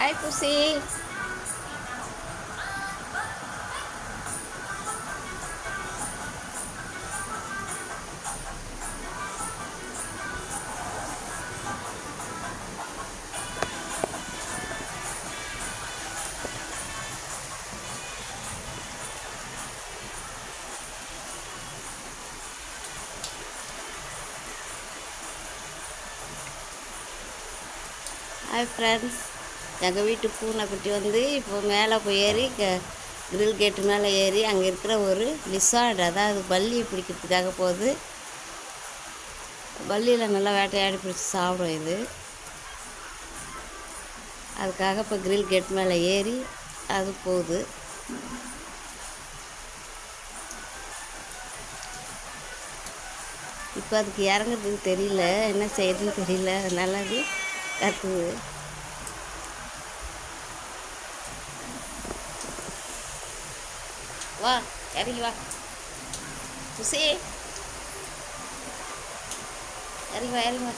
Hi புசி. Hi friends, எங்கள் வீட்டு பூனைக்குட்டி வந்து இப்போ மேலே போய் ஏறி கிரில் கேட்டு மேலே ஏறி அங்கே இருக்கிற ஒரு லிசார்டு, அதாவது பல்லியை பிடிக்கிறதுக்காக போகுது. பல்லியில் நல்லா வேட்டையாடி பிடிச்சி சாப்பிடும் இது. அதுக்காக இப்போ கிரில் கேட் மேலே ஏறி அது போகுது. இப்போ அதுக்கு இறங்குறதுக்கு தெரியல, என்ன செய்யுதுன்னு தெரியல, அதனால அது கத்துது. வா, இறங்கி வா புசி, இறங்கி வா இறங்கி வா.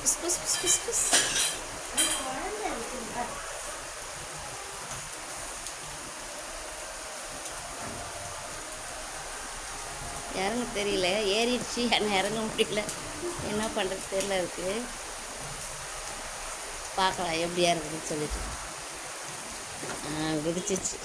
புஸ் புஸ் புஸ் புஸ் புஸ். இறங்க தெரியல, ஏறிடுச்சு, என்ன இறங்க முடியல, என்ன பண்ணுறது தெரியல. இருக்குது பார்க்கலாம் எப்படியா இருக்குதுன்னு சொல்லிட்டு குதிச்சிச்சு.